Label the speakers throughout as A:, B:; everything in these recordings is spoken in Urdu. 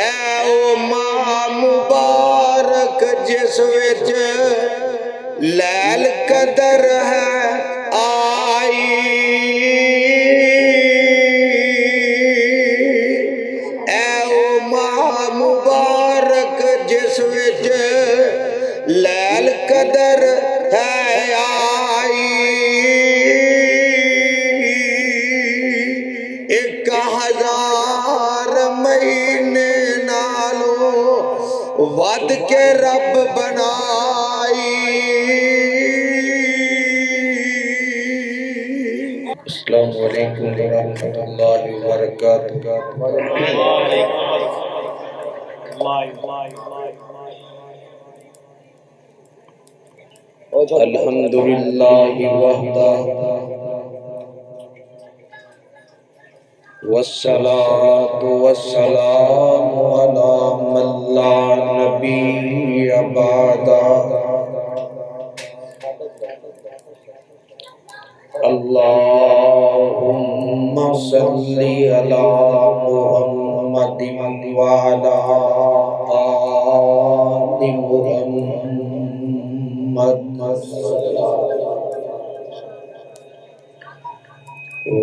A: اے او ماہ مبارک جس وچ لیل قدر ہے آئی، اے او ماہ مبارک جس وچ لیل قدر ہے آئی، 1000 مہینے نالوں ود کے رب بنائی۔ السلام علیکم ورحمۃ اللہ وبرکاتہ۔ الحمدللہ وحدہ والصلاة والسلام علی من لا نبی بعدہ۔ اللہم صلی علی محمد وعلی آل محمد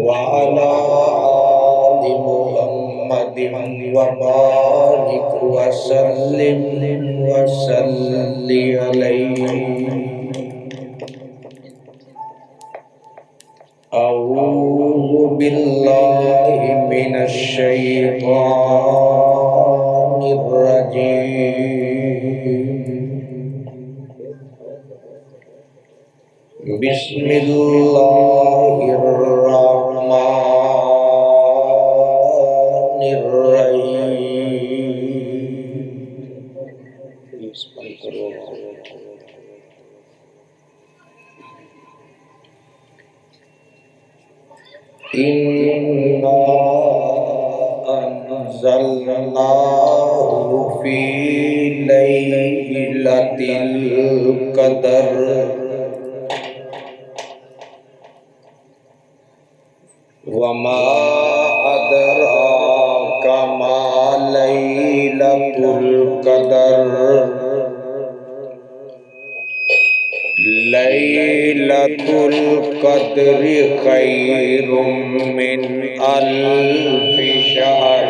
A: وعلی آل محمد وبارک وسلم وصلی علیہ۔ اعوذ باللہ من الشیطان الرجیم، بسم اللہ الرحمن الرحیم۔ اِنَّا أَنزَلْنَاهُ فِي لَيْلَةِ الْقَدْرِ وَمَا أَدْرَاكَ مَا لَيْلَةُ الْقَدْرِ لَيْلَةُ الْقَدْرِ خَيْرٌ مِّنْ أَلْفِ شَهْرٍ۔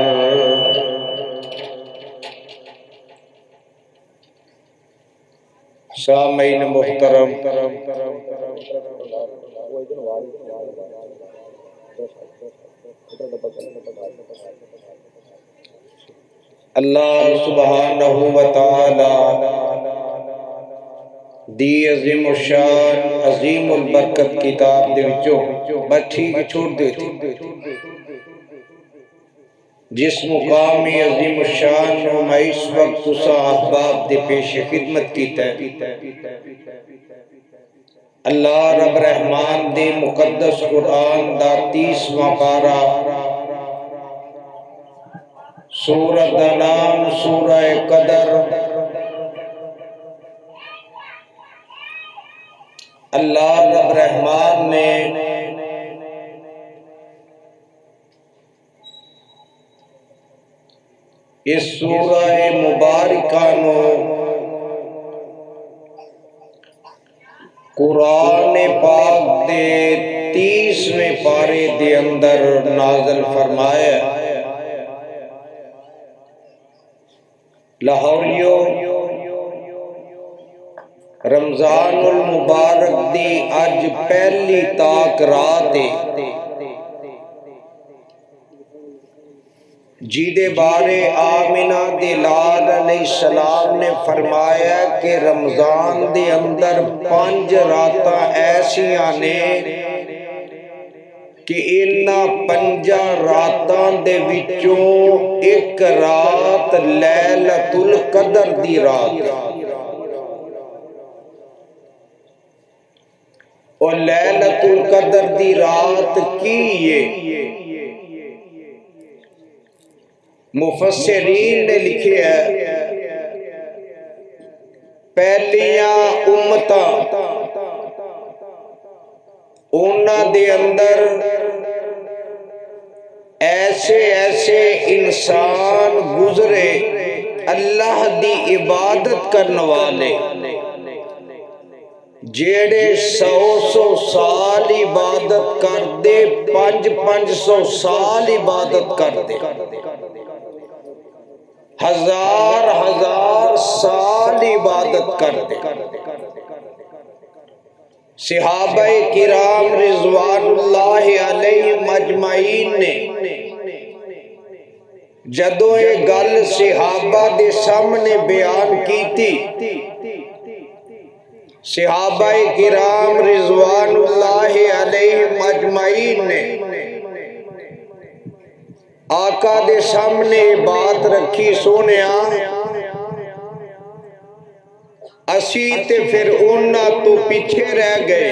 A: سامعین محترم، اللہ سبحانہ وتعالی دی عظیم الشان عظیم البرکت کتاب دے وچوں بس ٹھیک چھوڑ دیتی جس مقامی عظیم الشان نو میں اس وقت تسا احباب دے پیش خدمت کیتا ہے، اللہ رب رحمان دے مقدس قرآن دا 30واں پارہ، سورۃ دا نام سورہ قدر۔ اللہ رب رحمان نے اس سورہ مبارکہ نو قرآن پاک دے 30ویں پارے دے اندر نازل فرمایا۔ لاہوریو، رمضان المبارک دی اج پہلی تاک رات ہے، جیدے بارے آمنہ دے لال علیہ السلام نے فرمایا کہ رمضان دے اندر 5 راتاں ایسیاں نے کہ انہاں 5 راتاں دے وچوں ایک رات لیلۃ القدر دی رات ہے، اور لیلۃ القدر دی رات کی ہے؟ مفسرین نے لکھے ہے پہلیاں امتاں انہاں دے اندر ایسے انسان گزرے اللہ دی عبادت کرنے والے جیڑے 100 سال عبادت کر دے 500 سال عبادت کر دے 1000 سال عبادت کر دے صحابہ کرام رضوان اللہ علیہم اجمعین نے جدوں یہ گل صحابہ دے سامنے بیان کی تھی صحابہ کرام رضوان اللہ علیہم اجمعین نے آقا دے سامنے بات رکھی سونیا اسی تے پھر انہاں تو پیچھے رہ گئے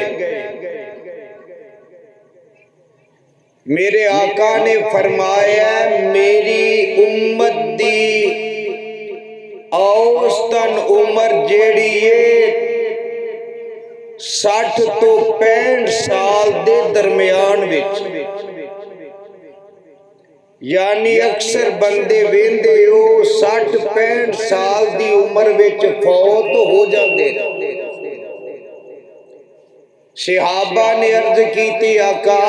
A: میرے آقا نے فرمایا میری امت دی اوسطن عمر جیڑی ہے 60 تو 65 سال دے درمیان وچ یعنی اکثر بندے ویندے ہو 60-65 سال دی عمر وچ فوت ہو جاندے صحابہ نے عرض کیتی آقا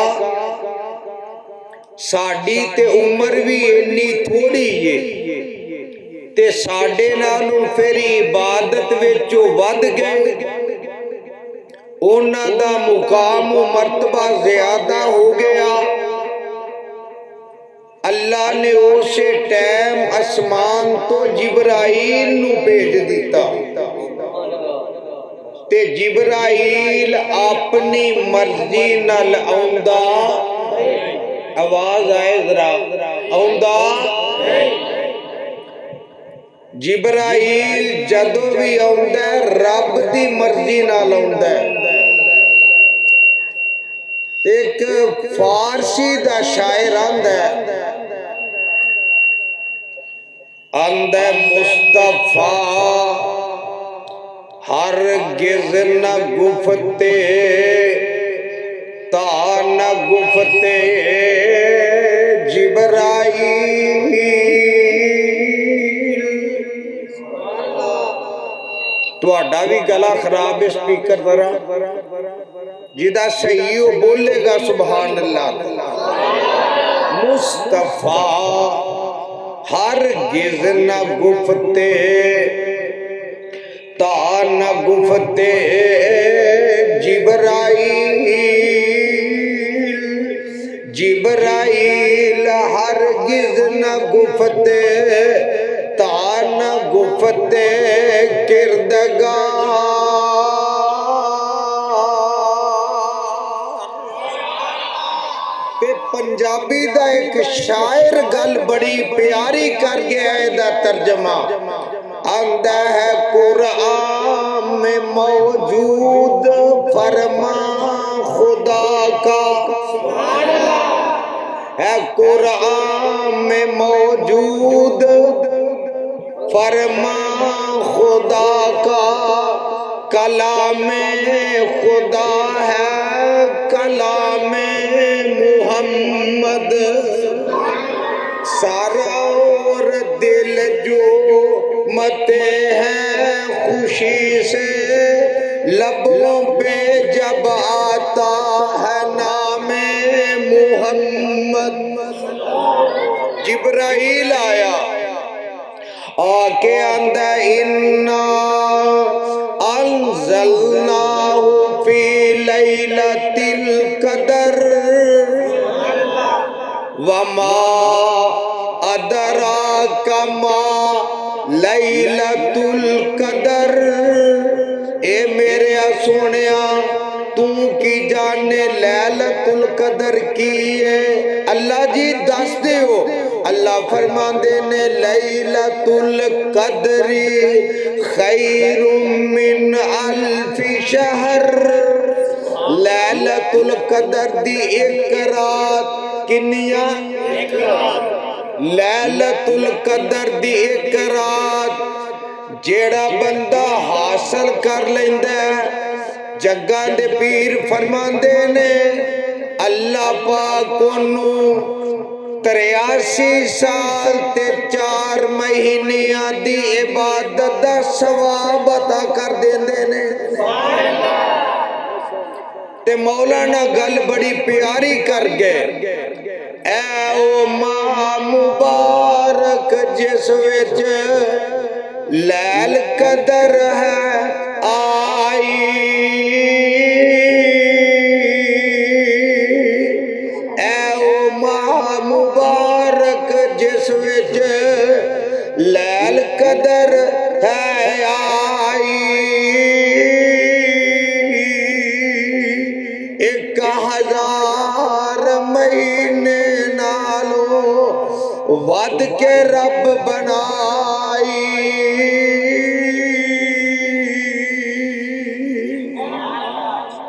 A: ساڈی تے عمر بھی اتنی تھوڑی ہے تے ساڈے نالوں پھر عبادت وچوں ود گئے انہاں دا مقام و مرتبہ زیادہ ہو گیا اللہ نے اسے ٹائم اسمان تو جبرائیل نو بھیج دیتا تے جبرائیل اپنی مرضی نال آوندا آواز آئے ذرا آوندا جبرائیل جدوں بھی آوندا ہے رب دی مرضی نال آوندا ہے ایک فارسی دا شاعر آندہ مصطفیٰ ہرگز نہ گفتے تا نہ گفتے جبرائیل تہاڈا بھی گلا خراب ہے سپیکر ذرا جدا صحیح ہو بولے گا سبحان اللہ مصطفیٰ ہرگز نہ گفتے تا نہ گفتے جبرائیل ہرگز نہ گفتے تا نہ گفتے کردگار پنجابی دا ایک شاعر گل بڑی پیاری کر گیا ہے دا ترجمہ آندہ ہے قرآن میں موجود فرما خدا کا ہے قرآن میں موجود فرما خدا کا کلام خدا ہے کلام محمد سارا اور دل جو متے ہیں خوشی سے لبوں پہ جب آتا ہے نام محمد جبرائیل آیا آکے اندہ انا انزلناہ فی لیلۃ القدر وما ادراک ما لیلۃ القدر اے میرے سونیا تو کی جانے لیلۃ القدر کی ہے اللہ جی دس دے ہو اللہ فرما دینے لیلۃ القدر خیر من الف شہر لیلۃ القدر دی ایک رات کنیا لیلۃ القدر دی ایک رات جیڑا بندہ حاصل کر لیندہ ہے جگہ دے پیر فرماندے نے اللہ پاک انہوں 83 سال تے 4 مہینیاں دی عبادت دا ثواب عطا کر دیندے نے۔ تے مولانا گل بڑی پیاری کر گئے، اے او ماہ مبارک جس وچ لیل قدر ہے آئی، اے او ماہ مبارک جس وچ لیل قدر ہے آئی، 1000 مہینے نالوں ود کے رب بنائی۔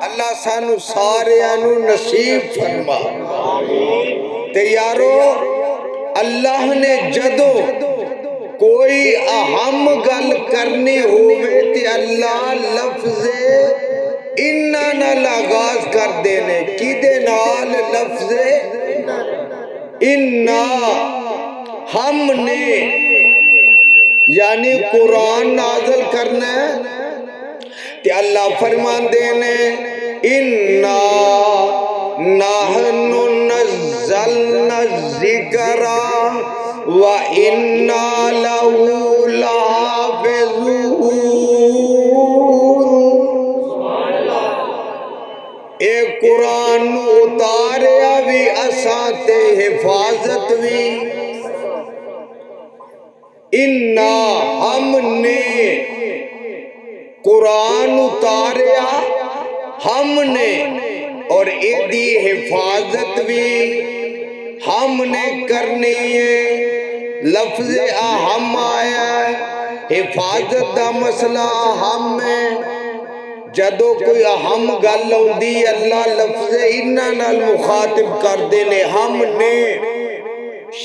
A: اللہ سانو سارے نو نصیب فرما۔ تے یارو اللہ نے جدو کوئی اہم گل کرنی ہوئے تے اللہ لفظ انہا نال آغاز کر دینے، کی دے نال لفظ انہا، ہم نے یعنی قرآن نازل کرنا ہے تے اللہ فرمان دینے انہا نحن نزلنا الذکر وَإِنَّا لَهُ لَحَافِظُونَ۔ اے قرآن اتاریا بھی اساں تے حفاظت بھی، انہا ہم نے قرآن اتاریا ہم نے، اور ایدی حفاظت بھی ہم نے کرنی ہے۔ لفظ اہم آیا ہے، حفاظت دا مسئلہ اہم ہے۔ جدو کوئی اہم گل ہوندی اللہ لفظ انہا نال مخاطب کر دینے، ہم نے۔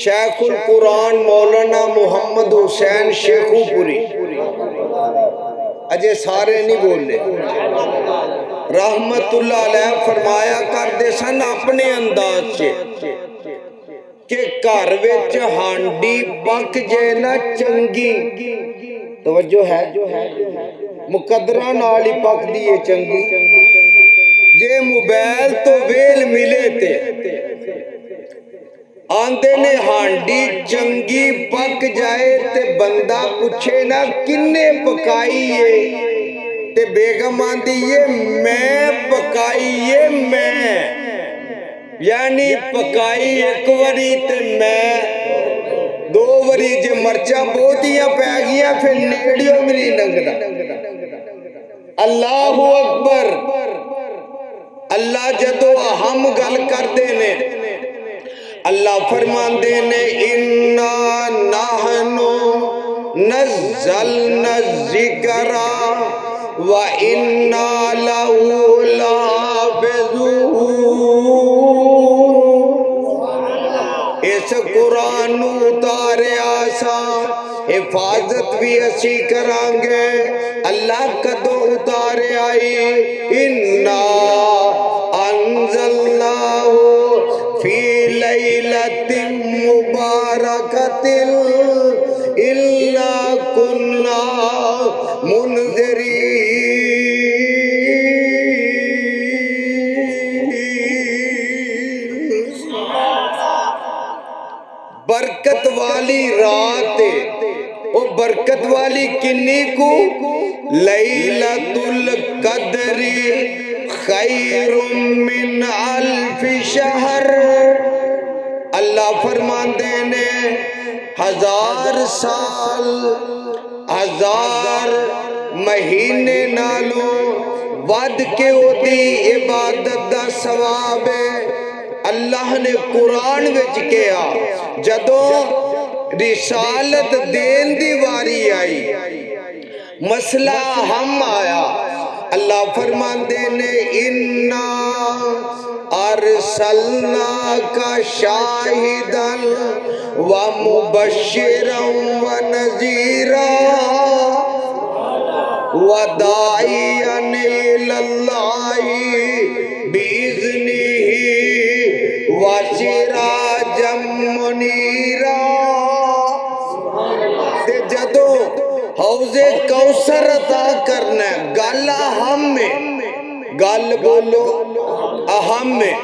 A: شیخ القرآن مولانا محمد حسین شیخو پوری اجے سارے نہیں بولے، رحمت اللہ علیہ فرمایا کر دے سن اپنے انداز سے کہ گھر وچ ہانڈی پک جائے نا چنگی، توجہ ہے مقدرہ نال ہی پک دیئے چنگی، جے موبائل تو ویل ملے تے آندے نے ہانڈی چنگی پک جائے تے بندہ پوچھے نا کنے پکائی ہے تے بیگم آندی یہ میں پکائی ہے میں، یعنی پکائی ایک وری تے میں 2 وری، جے مرچہ بہتیاں پہ گیا پھر نیڑیوں میں نہیں لنگنا۔ اللہ اکبر۔ اللہ جدو ہم گل کر دینے، اللہ فرمان دینے اِنَّا نَحْنُ نَزَّلْنَا الذِّكْرَ وَإِنَّا لَهُ لَحَافِظُونَ۔ اس قرآن اتاریا سا حفاظت بھی اسی کرانگے۔ اللہ کدو اتارے آئی اِنَّا انزلناہ فی لیلۃ مبارکۃ اِنَّا کُنَّا منذرین۔ برکت والی رات، او برکت والی کنی کو لیلۃ القدر خیر من الف شہر۔ اللہ فرمان دینے 1000 سال 1000 مہینے نالوں ود کے ہوتی عبادت دا ثواب ہے۔ اللہ نے قرآن وچ کیا جدو رسالت دین دی واری آئی، مسئلہ ہم آیا، اللہ فرمان دینے اِنَّا أَرْسَلْنَاكَ شَاهِدًا وَمُبَشِّرًا وَنَذِيرًا وَدَاعِيًا إِلَى اللَّهِ بِإِذْنِهِ وَسِرَاجًا حوض کوثر عطا کرنا ہے. گل اہم میں، گل بولو اہم میں.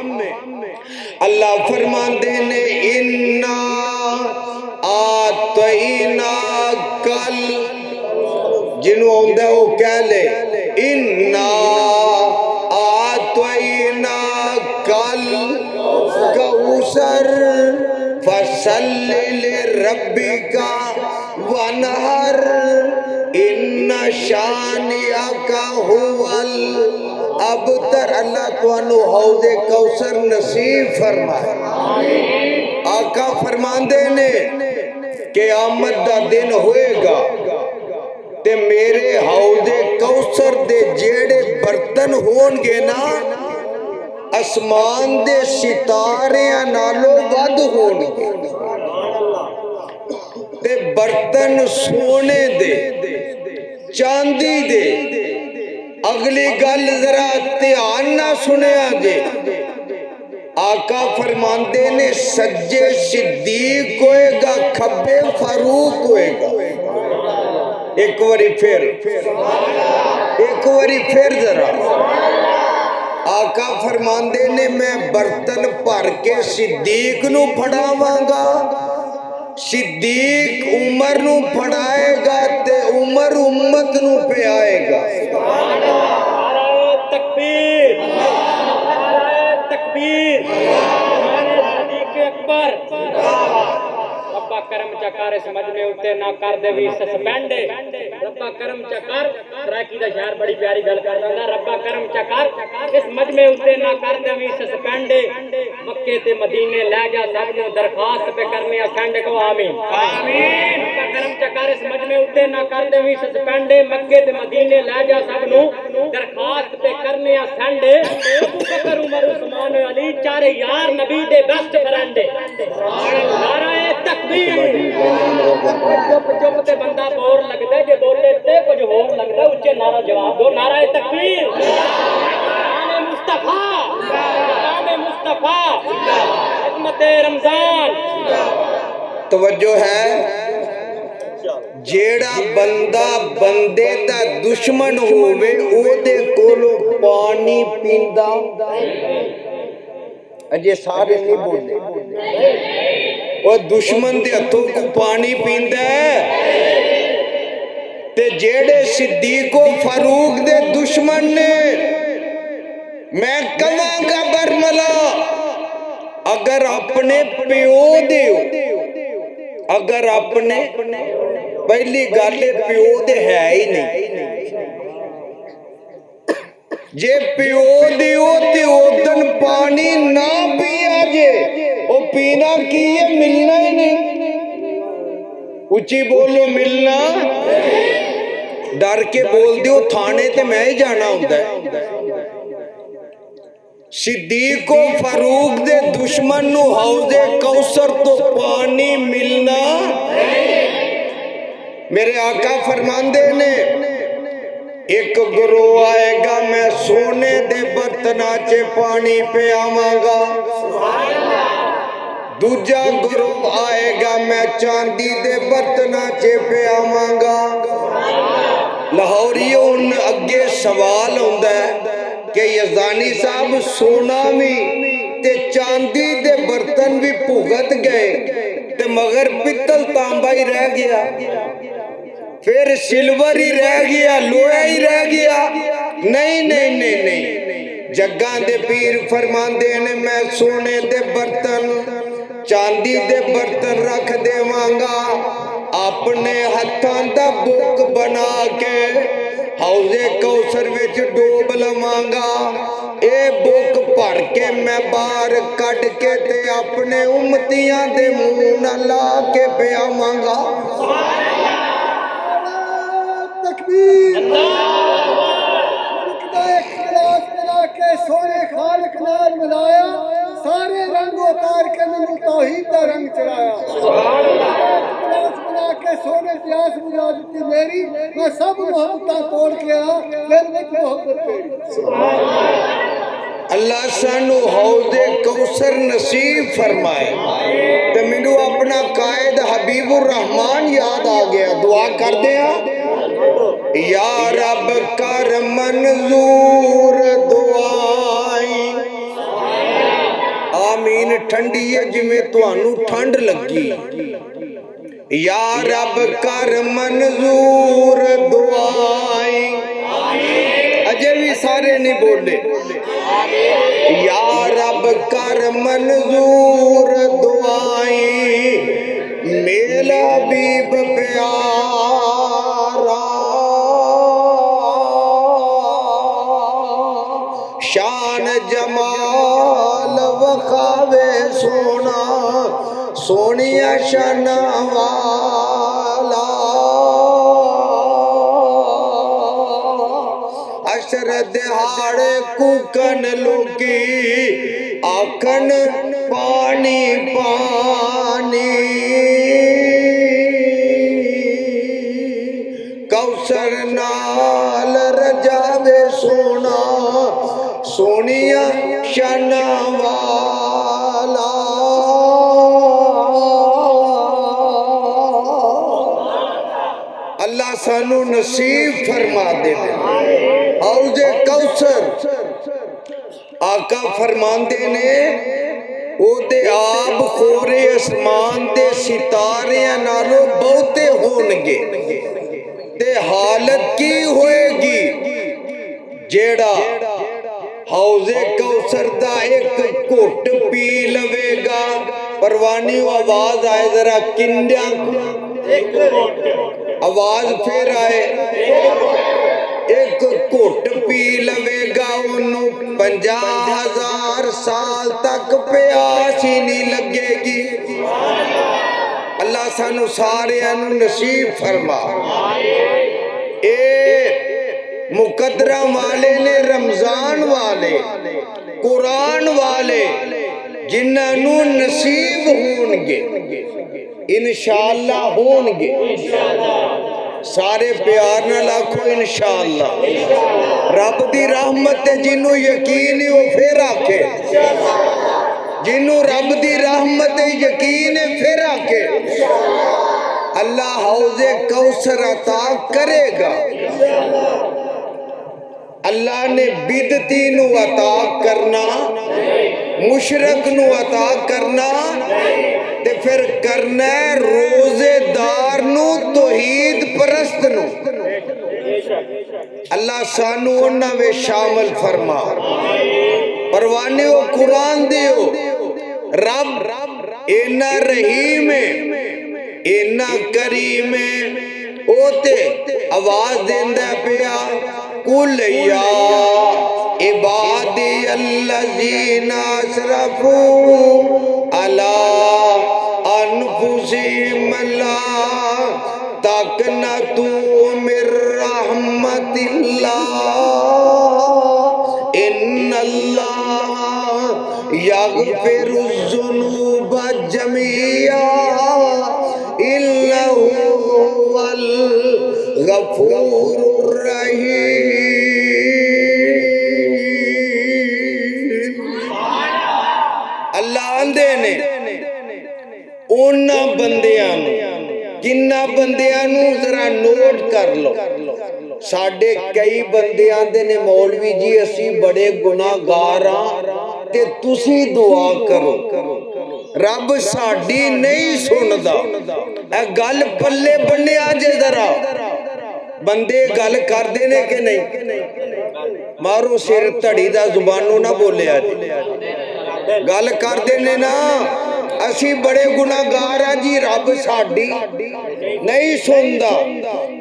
A: اللہ فرماندے نے انا آتینا کل، جنہوں آمدہ وہ کہہ لے انا آتینا کل کوثر فصل لربک وانحر ان شانئک هو الابتر. اللہ تانوں حوض کوثر نصیب فرمائے. آقا فرماندے نے قیامت دا دن ہوئے گا تے میرے حوض کوثر دے جیڑے برتن ہون گے نا اسمان دے ستاریاں نالوں ود ہون گے، تے برتن سونے دے چاندی دے. اگلی گل ذرا دھیان نہ سنیا جے. آقا فرماندے نے سجے صدیق ہوئے گا، کھبے فاروق ہوئے گا. ایک واری پھر ذرا آقا فرماندے نے میں برتن بھر کے صدیق نو پھڑاواں گا، صدیق عمر نو پھڑائے گا تے عمر امت نو پہائے گا.
B: نعرہ تکبیر، نعرہ تکبیر، نعرہ صدیق اکبر. ربا کرم چکر اس مجمع اتے نہ کر دے وی سسپینڈ. ربا کرم چکر سرائکی دا شہر بڑی پیاری گل کر رہا. ربا کرم چکر اس مجمع اتے نہ کر دے وی سسپینڈ. مکے تے مدینے لے جا سب نو درخواست پہ کرنے اسینڈ کو آمین آمین. ربا کرم چکر اس مجمع اتے نہ کر دے وی سسپینڈ. مکے تے مدینے لے جا سب نو درخواست پہ کرنے اسینڈ. ابو بکر عمر عثمان علی چارے یار نبی دے بیسٹ فرینڈ. نعرہ تکبیر. چپ چپ تے بندہ بور لگدا جے بولے تے کچھ ہور لگدا اچے نعرہ جواب دو. نعرہ تکبیر. نام مصطفیٰ، نام مصطفیٰ، خدمت رمضان.
A: توجہ ہے. جیڑا بندہ بندے دا دشمن ہوئے او دے کولو پانی پیندا. اجے سارے نہیں بولے. وہ دشمن دے ہتھوں کو پانی پیندا ہے تے جیڑے صدیق و فاروق دے دشمن نے میں کہاں گا برملا اگر اپنے پیو دیو، اگر اپنے پہلی گالے پیو دے ہے ہی نہیں. جے پیو دیو تے ادن پانی نہ پیا جے او پینا کی ہے ملنا ہی نہیں. اچھی بولو ملنا. ڈر کے بول دیو تھانے تے میں ہی جانا ہوتا ہے. صدیق و فاروق دے دشمن نو حوض کوثر تو پانی ملنا. میرے آقا فرماندے نے ایک گروہ آئے گا میں سونے دے برتناں چے پانی پہ آواں گا. دوجا گروہ آئے گا میں چاندی دے برتناں چے پہ آواں گا. لاہوریوں ان اگے سوال ہوندا ہے کہ یزدانی صاحب سونا بھی تے چاندی دے برتن بھی بھگت گئے تے مگر پتل تانبا ہی رہ گیا، پھر سلور ہی رہ گیا، لوہا ہی رہ گیا. نہیں نہیں نہیں نہیں. جگاں دے پیر فرماندے نے میں سونے دے برتن چاندی دے برتن رکھ دے مانگا، اپنے ہتھاں دا بک بنا کے حوض کوثر وچ ڈوب لواں. اے بک پڑھ کے میں باہر کڈ کے تے اپنے امتیاں دے منہ نہ لا کے پیاواں گا.
C: تکبیر. اخلاص ملا کے سونے خالق نال ملایا، سارے رنگ اتار کے مینوں توحید دا رنگ چڑھایا. اخلاص ملا کے سونے پیاس بجھا دیتی میری، میں سب محبتاں توڑ کے آ پھر وچ محبت تیری.
A: اللہ سانو حوض کوثر نصیب فرمائے. تو مینوں اپنا قائد حبیب الرحمان یاد آ گیا. دعا کر دیا. یا رب کر منظور دعائیں آمین ٹھنڈی ہے جی میں تو آنو ٹھنڈ لگی یا رب کر منظور دعائیں اجے بھی سارے نہیں بولے یا رب کر منظور دعائیں میلا بیب پیارا شان جمال وخاوے سونا سونیا شان والا اشر دہاڑے کوکن لوکی آکن پانی پانی کوثر نال رجاوے سونا سونیا شان والا اللہ سانو نصیب فرما دے حوض کوثر آقا فرماندے نے او دے آب خورے اسمان دے ستارے نالو بہتے ہونگے تے حالت کی ہوئے گی جیڑا حوض کوثر دا ایک کوٹ پی لوے گا پروانی آواز آئے ذرا کنڈیاں آواز پھر آئے ایک کوٹ پی لوے گا انہوں 50,000 سال تک پیاس ہی نہیں لگے گی اللہ سانو سارے انہوں نصیب فرما مقدرہ والے نے رمضان والے قرآن والے جنہوں نصیب ہونگے انشاءاللہ ہونگے سارے پیار نہ لاکھو انشاءاللہ رب دی رحمت جنہوں یقین ہو پھر آکے جنہوں رب دی رحمت یقین پھر آکے اللہ حوض کوثر عطا کرے گا اللہ نے بدعتی نو عطا کرنا مشرک نو عطا کرنا تے پھر کرنا ہے روزے دار نو توحید پرست نو اللہ سانو انہاں وے شامل فرما پروانے ہو قرآن دیو رب اینا رحیم اینا کریم اوتے آواز دیندہ پیا قل یا عبادی الذین اسرفوا علی انفسہم لا تقنطوا من رحمت اللہ ان اللہ یغفر الذنوب جميعا انہ هو الغفور الرحیم اللہ آندے نے اونا بندیاں کنہ بندیاں ذرا نوٹ کر لو ساڑھے کئی بندیاں دے نے مولوی جی اسی بڑے گناہ گاراں تے تسی دعا کرو رب ساڑھی نہیں سندا اے گل پلے بننے آجے ذرا بندے گل کر دینے کے نہیں مارو سر تڑی دا زبانوں نہ بولے آجے گل کر دینے نا اسی بڑے گناہ گارا جی رب ساڑھی نہیں سندا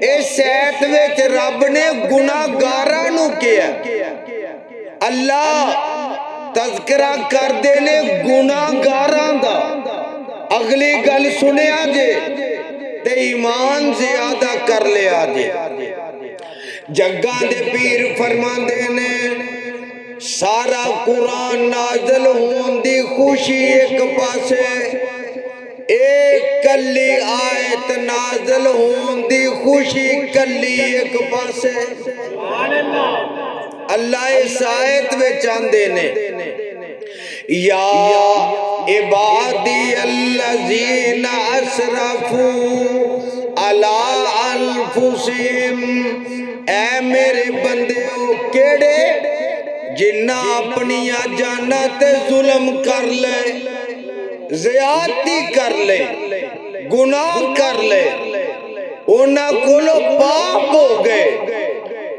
A: اس سیت وچ رب نے گناہ گارا نو کیا اللہ تذکرہ کر دینے گناہ گاران دا اگلی گل سنے آجے تے ایمان زیادہ کر لے آجے جگہ دے پیر فرمان دینے سارا قرآن نازل ہون دی خوشی ایک پاسے ایک کلی آیت نازل ہون دی خوشی کلی ایک پاسے اللہ اس آیت میں چاندے نے یا عبادی الذین اسرفوا علی انفسہم، اے میرے بندیو کیڑے جنہ اپنیاں جاناں تے ظلم کر لے، زیادتی کر لے، گناہ کر لے، اونا کولو پاپ ہو گئے،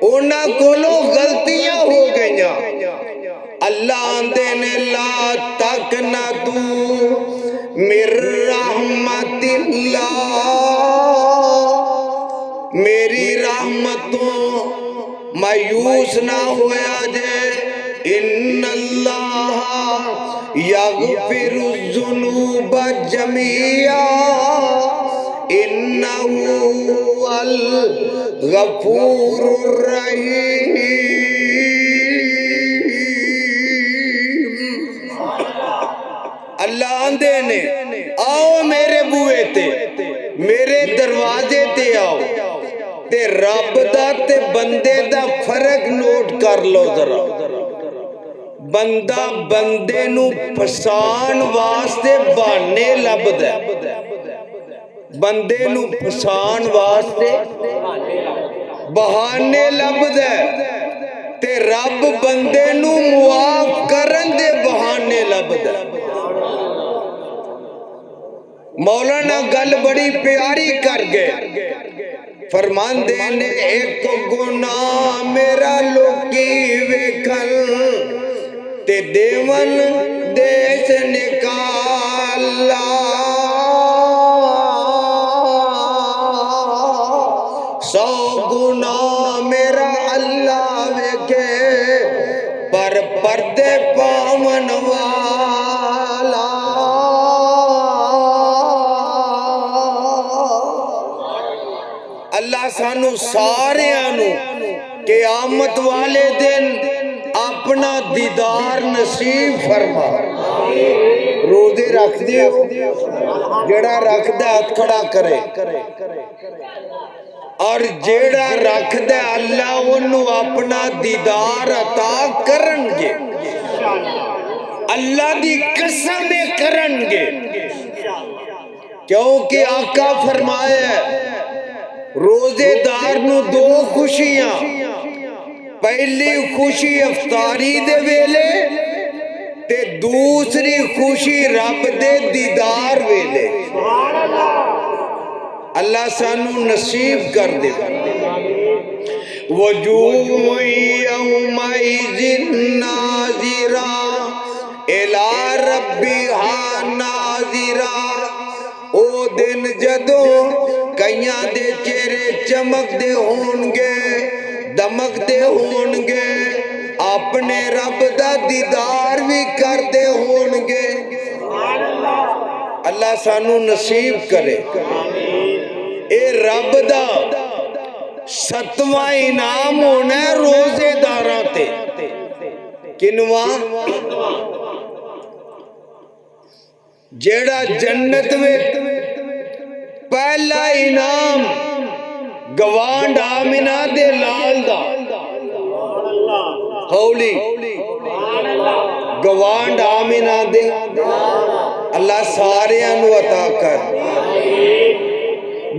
A: اونا کولو غلطیاں ہو گئیاں۔ اللہ آندے نے لا تقنطوا من رحمت اللہ، میری رحمتوں مایوس نہ ہویا جے، ان اللہ یغفر الذنوب جميعا انہ الغفور الرحیم۔ اللہ آندے نے آؤ میرے بوئے تے، میرے دروازے تے آؤ تے رب دا تے بندے دا فرق نوٹ کر لو ذرا۔ بندہ بندے نو پھسان واسطے بہانے لبدا ہے، بندے نو پھسان واسطے بہانے لبدا ہے، تے رب بندے نو معاف کرن دے بہانے لبدا ہے۔ مولانا گل بڑی پیاری کر گئے، فرماندے نے ایک گناہ میرا لوکی ویکھن تے دیون دیس نکالا، 100 گناہ میرا اللہ ویکھے پر پردے پاون والا۔ اللہ سانو سارے آنو قیامت والے دن اپنا دیدار نصیب فرما۔ روزے رکھ دیو، جڑا رکھ دے ہاتھ کھڑا کرے، اور جڑا رکھ دے اللہ انہوں اپنا دیدار عطا کرنگے، اللہ دی قسم کرنگے، کیونکہ آقا فرمایا ہے روزے دار نو 2 خوشیاں، پہلی خوشی افطاری دے ویلے تے دوسری خوشی رب دے دیدار ویلے۔ اللہ سانو نصیب کر دے۔ وجوہ یومئذ ناظرہ الی ربہا ناظرہ، او دن جدوں کئیاں دے چہرے چمک دے ہونگے، دمک دے ہونگے، اپنے رب دا دیدار بھی کر دے ہونگے۔ اللہ سانو نصیب کرے۔ اے رب دا 7واں انعام ہونا ہے روزے داراں تے، کنواں؟ جیڑا جنت میں پہلا انعام گوانڈ آمنہ دے لال دا، ہولی گوانڈ آمنہ دے، اللہ سارے انو عطا کر۔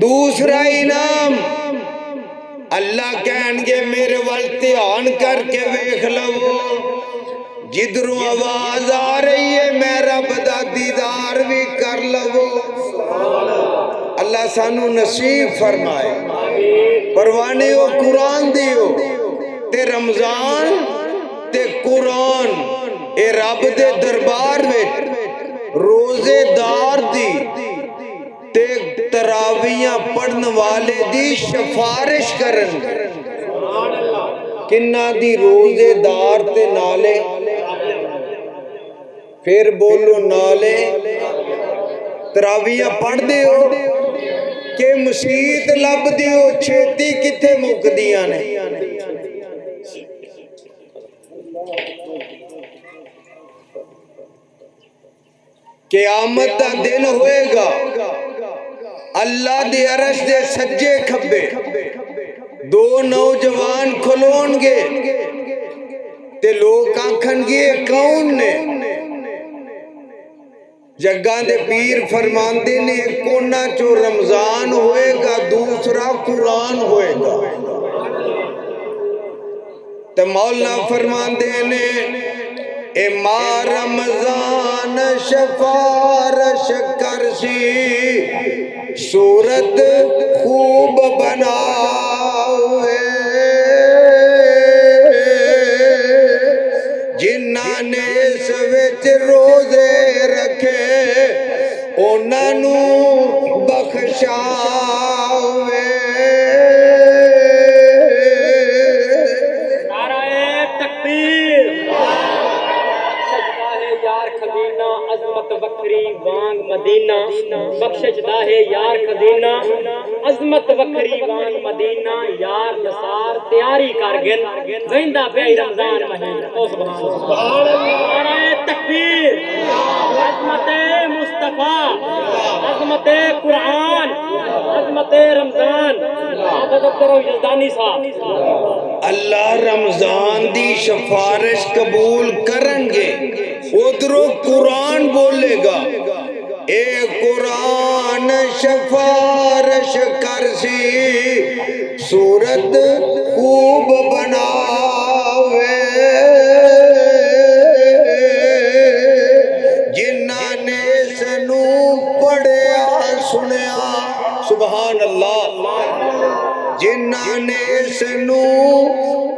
A: دوسرا انعام اللہ کہنگے میرے والتیان کر کے ویکھ لو، جدروں آواز آ رہی ہے میں رب دا دیدار بھی کر لو۔ اللہ سانو نصیب فرمائے۔ پروانے ہو قرآن دیو تے رمضان تے قرآن اے رب دے دربار میں روزے دار دی تے تراویاں پڑھن والے دی شفارش کرن، کنہ دی روزے دار تے نالے، پھر بولو نالے تراویاں پڑھ دیو کہ مسیت لب دیو چھیتی کتے مک دیاں نے۔ قیامت دا دن ہوئے گا، اللہ دی عرش دے سجے کھبے 2 نوجوان کھلون گے تے لوگ آنکھن گے کون نے؟ جگہ دے پیر فرماندے نے کونا چو رمضان ہوئے گا دوسرا قرآن ہوئے گا تو مولا فرماندے نے اے ماں رمضان شفارش کرسی صورت خوب بناوے جنہاں نے اس وچ روزے رکھے انہاں نو بخشاوے
B: نعرہ تکبیر بخشش دا ہے یار خزینہ عظمت وکری وانگ مدینہ بخشش دا ہے یار خزینہ عظمت وکری وانگ مدینہ یار نثار تیاری کارگن زندہ پہ رمضان مہینہ او سبحان اللہ نعرہ تکبیر عظمت مصطفیٰ عظمت قرآن عظمت رمضان آپ ادب کرو یزدانی صاحب
A: اللہ رمضان دی شفارش قبول کریں گے ادھروں قرآن بولے گا اے قرآن شفارش کرسی صورت خوب بناوے جنہاں نے سنو پڑھیا سنیا سبحان اللہ جنہاں نے سنو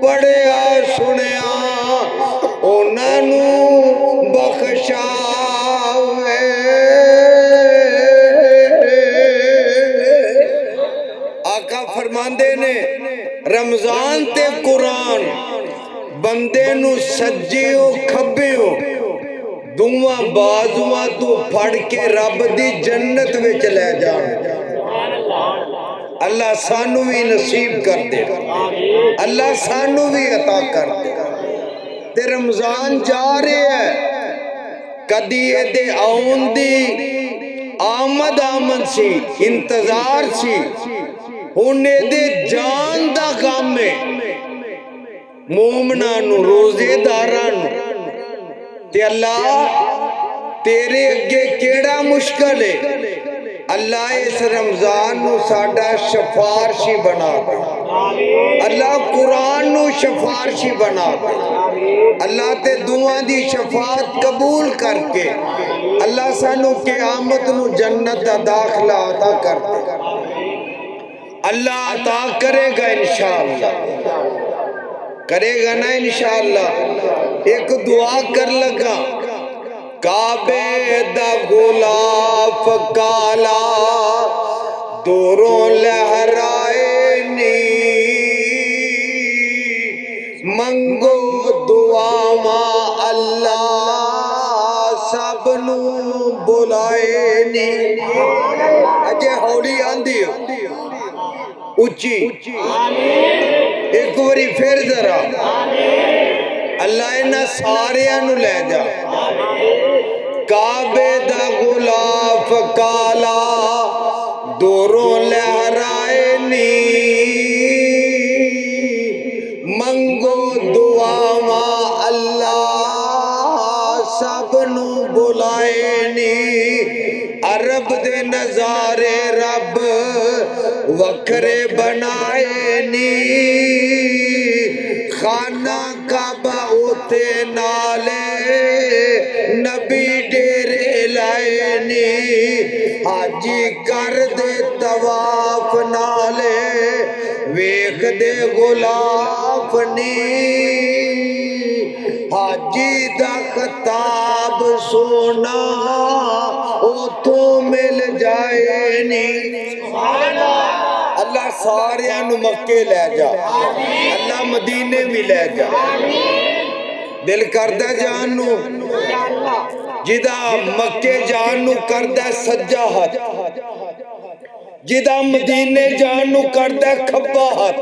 A: پڑھیا سنیا انہاں نو بخشاوے آقا فرماندے نے رمضان تے قرآن بندے نو سجیو کھبیو دعا بازواں تو پھڑ کے رب دی جنت وچ لے جان اللہ سانو بھی نصیب کر دے اللہ سانو بھی عطا کر دے تے رمضان جا رہے ہے کدی دے آن دی آمد سی انتظار سی ہونے دے جان دا غم ہے مومنانو روزے دارانو تے اللہ تیرے اگے کیڑا مشکل ہے اللہ اس رمضان نو ساڈا شفارشی بنا دے اللہ قرآن نو شفارشی بنا دے اللہ تے دعا دی شفاعت قبول کر کے اللہ سانو قیامت نو جنت دا داخلہ عطا کر دے اللہ عطا کرے گا انشاءاللہ کرے گا نا انشاءاللہ ایک دعا کر لگا کعبے دا غلاف کالا دوروں لہرائے نی منگو دعا ماں اللہ سب نو بلائے نی اجے ہولی آندھی ہو اچھی ایک باری پھر ذرا اللہ انہاں ساریاں نو لے جا کعبے دا غلاف کالا دوروں لہرائے نی منگو دعا ماں اللہ سب نو بلائے نی عرب دے نظارے رب وکھرے بنائے نی خانہ کعبہ اوتے نالے نبی ڈیرے لائے نی حاجی کر دے طواف نالے ویکھ دے غلاف نی حاجی دا خطاب سونا اوتھو مل جائے نی اللہ ساریاں نو مکے لے جا اللہ مدینے بھی لے جا دل کردہ جانو جدا مکے جانو کردہ سجا ہاتھ جدا مدینے جانو کردہ کھبا ہاتھ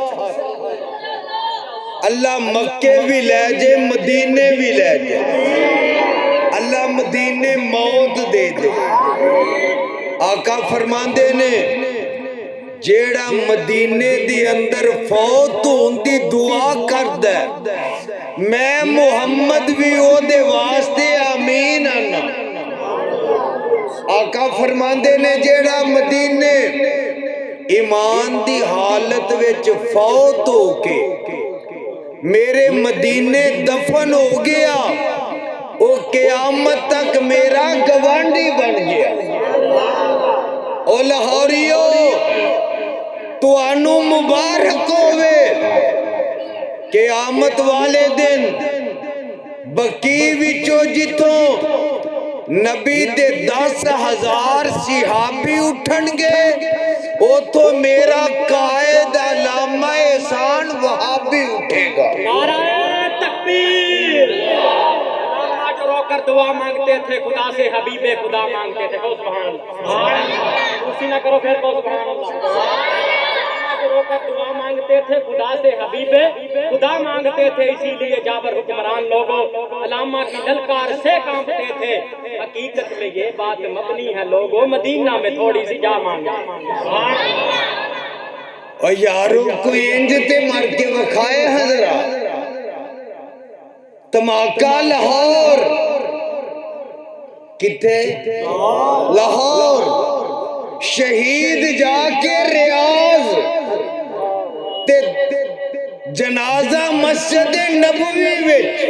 A: اللہ مکے بھی لے جے مدینے بھی لے جے اللہ مدینے موت دے دے آقا فرماندے نے جیڑا مدینے دی اندر فوت ہون دی دعا کرد ہے میں محمد بھی او دے واسطے آمین آنا آقا فرماندے نے جیڑا مدینے ایمان دی حالت وچ فوت ہو کے میرے مدینے دفن ہو گیا او قیامت تک میرا گوانڈی بن گیا۔ او لاہوریو تو انو مبارک ہوئے، قیامت والے دن بقی وچوں جتوں نبی دے 10,000 صحابی اٹھن گے او تو میرا قائد علامہ احسان وہابی اٹھے گا۔
B: نعرہ تکبیر۔ علامہ جو رو کر دعا مانگتے تھے خدا سے حبیب خدا مانگتے تھے، کہو سبحان اللہ۔ اسی نہ کرو پھر کہو سبحان اللہ۔ رو کر دعا مانگتے تھے خدا سے حبیب خدا مانگتے تھے، اسی لیے جابر حکمران لوگوں علامہ کی للکار سے کانپتے تھے۔ حقیقت میں یہ بات مبنی ہے لوگوں، مدینہ میں تھوڑی سی جا مانگا۔
A: اور یاروں کوئی انجتے مر کے وکھائے حضرات، تماکہ لاہور کتے لاہور، شہید جا کے ریاض تے جنازہ مسجد نبوی وچ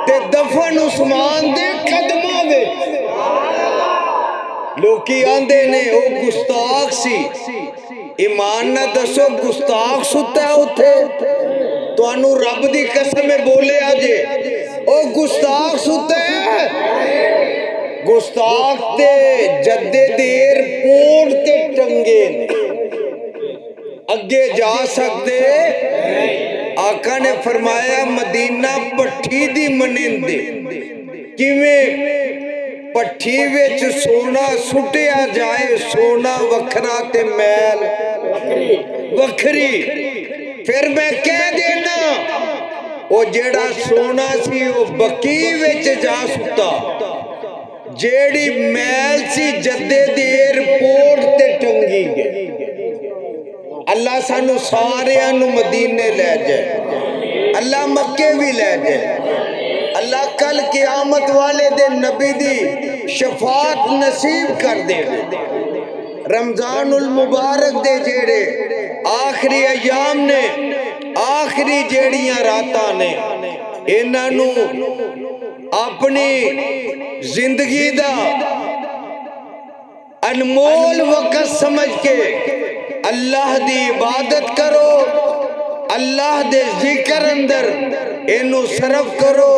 A: تے دفن عثمان دے قدمہ وچ۔ لوکی آندے نے او گستاخ سی، ایمان نہ دسو گستاخ ستا ہے اتھے تو انو رب دی قسم بولے آجے او گستاخ ستا ہے۔ گستاخ تے جدے دیر پوڑ تے ٹنگے نے اگے جا سکتے۔ آقا نے فرمایا مدینہ پٹھی دی منندے، کیویں پٹھی وچ سونا سٹیا جائے، سونا وکھرا تے میل وکھری، پھر میں کہہ دینا او جیڑا سونا سی او بقی وچ جا ستا، جیڑی میل سی جدے دیر پوڑ تے ٹنگی گئے۔ اللہ سانو سارے انو مدینے لے جائے، اللہ مکے بھی لے جائے، اللہ کل قیامت والے دے نبی دی شفاعت نصیب کر دے۔ رمضان المبارک دے جیڑے آخری ایام نے، آخری جیڑیاں راتاں نے، انہوں اپنی زندگی دا انمول وقت سمجھ کے اللہ دی عبادت کرو، اللہ دے ذکر اندر انو صرف کرو،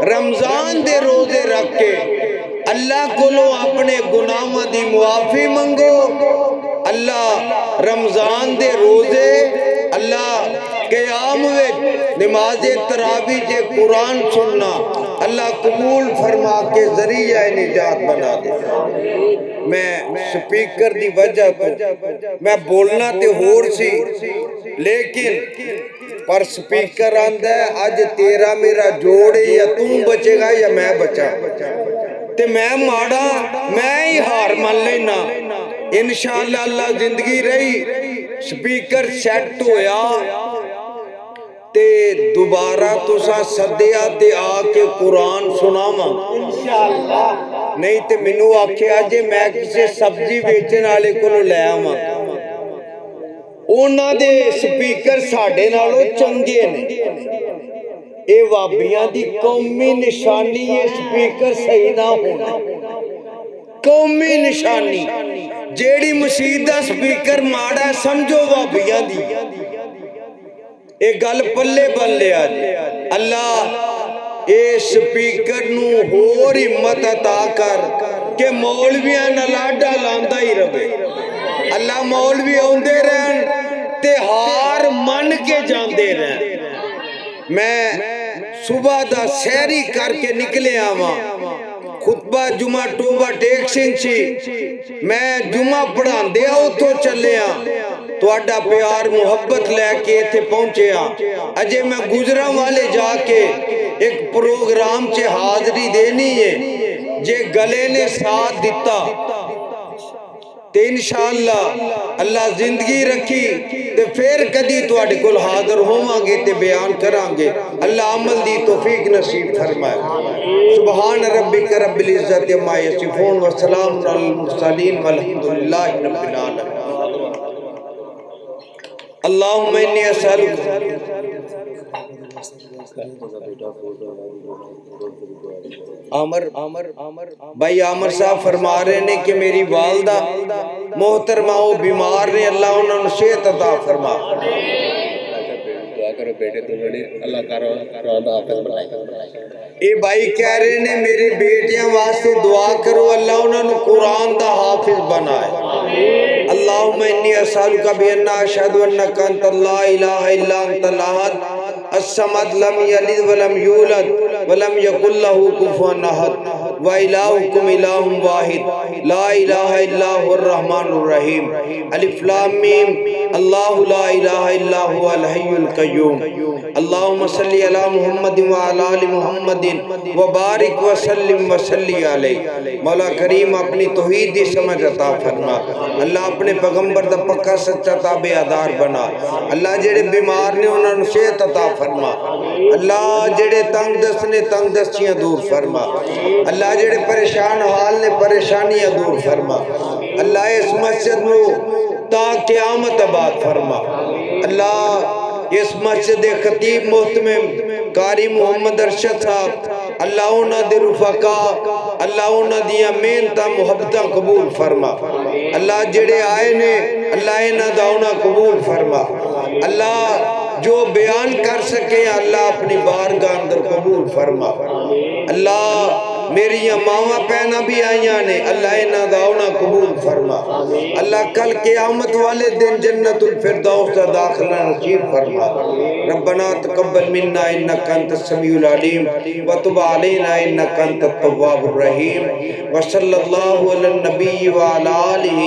A: رمضان دے روزے رکھ کے اللہ کولو اپنے گناہاں دی معافی منگو۔ اللہ رمضان دے روزے اللہ قیام وچ نماز تراویح جے قرآن سننا اللہ قبول فرما کے ذریعہ نجات بنا دے۔ میں سپیکر دی وجہ تو میں بولنا تے ہور سی، لیکن پر سپیکر آندہ ہے آج تیرا میرا جوڑے یا تم بچے گا یا میں بچا، تے میں ماڑا میں ہی ہار مان لینا۔ انشاءاللہ اللہ زندگی رہی سپیکر سیٹ ہویا تے دوبارہ تسا صدیہ تے آ کے قرآن سناواں انشاءاللہ، نہیں تے منو آکھے آجے میں کسے سبزی بیچن آلے کو لے آواں، اونا دے سپیکر ساڑھے نالو چنگے نے۔ اے وابیاں دی قومی نشانی یہ سپیکر صحیح نہ ہونا، قومی نشانی جیڑی مسیدہ سپیکر ماڑا سمجھو وابیاں دی، ایک گل پلے بن لیا جی۔ اللہ اے سپیکر نو ہور ہمت عطا کر کہ مولویاں نہ لاڈا لاندہ ہی رہے، اللہ مولوی ہوندے رہن تے ہار من کے جاندے رہن۔ میں صبح دا سیری کر کے نکلے آواں، خطبہ جمعہ ٹوبہ ٹیکسن سی، میں جمعہ پڑھان دیا اتھو چلے تو اڈا پیار محبت لے کے تھے پہنچے اجے میں گزرا والے جا کے ایک پروگرام چے حاضری دینی ہے، جے گلے نے ساتھ دیتا تے انشاءاللہ اللہ زندگی رکھی تے پھر کدی تواڈے کول حاضر ہوواں گے تے بیان کران گے. اللہ عمل دی توفیق نصیب فرمائے. سبحان ربک رب العزت عما یصفون وسلام علی المرسلین والحمدللہ رب العالمین. اللہم انی اسألک عامر بھائی عامر صاحب فرما رہے ہیں کہ میری والدہ محترمہ وہ بیمار نے, اللہ انہوں نے صحت عطا فرما.
D: دعا کرو بیٹے تو بڑی اللہ کا روندہ حافظ بنائے.
A: اے بھائی کہہ رہے ہیں میرے بیٹیاں واسطے دعا کرو اللہ انہوں نے قرآن دا حافظ بنائے. اللہم انی اسألک بأن اشہد انک انت لا الہ الا انت الاحد الصمد لم یلد ولم یولد ولم یکن لہ کفوا احد وإلہکم الہ واحد لا الہ الا هو الرحمن الرحیم. الف لام میم اللہ لا الہ الا هو الحی القیوم. اللہم صلی علی محمد وعلی آل محمد وبارک وسلم وصلی علیہ. مولا کریم اپنی توحید دی سمجھ عطا فرما. اللہ اپنے پیغمبر دا پکا سچا تابعدار بنا. اللہ جڑے بیمار نے انہاں نوں صحت عطا فرما. اللہ جڑے تنگ دست نے تنگ دستیاں دور فرما. اللہ جڑے پریشان حال نے پریشانیاں دور فرما. اللہ اس مسجد نو تا قیامت آباد فرما. اللہ اس مسجد خطیب محتمم قاری محمد ارشد صاحب اللہ انہاں دے رفقا اللہ انہاں دیاں محنتاں محبتاں قبول فرما. اللہ جڑے آئے نے اللہ انہاں دا انہاں قبول فرما. اللہ جو بیان کر سکے اللہ اپنی بارگاہ اندر قبول فرما. اللہ میری ماما پہنا بھی آئیاں نے اللہ انہاں دا انہاں قبول فرما. اللہ کل قیامت والے دن جنت الفردوس دا داخلہ نصیب فرما. ربنا تقبل منا انک انت السمیع العلیم وتب علینا انک انت التواب الرحیم. وصلی اللہ علی النبی وعلی آلہ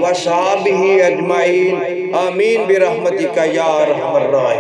A: وصحابہ اجمعین. آمین برحمتک یا ارحم الراحمین.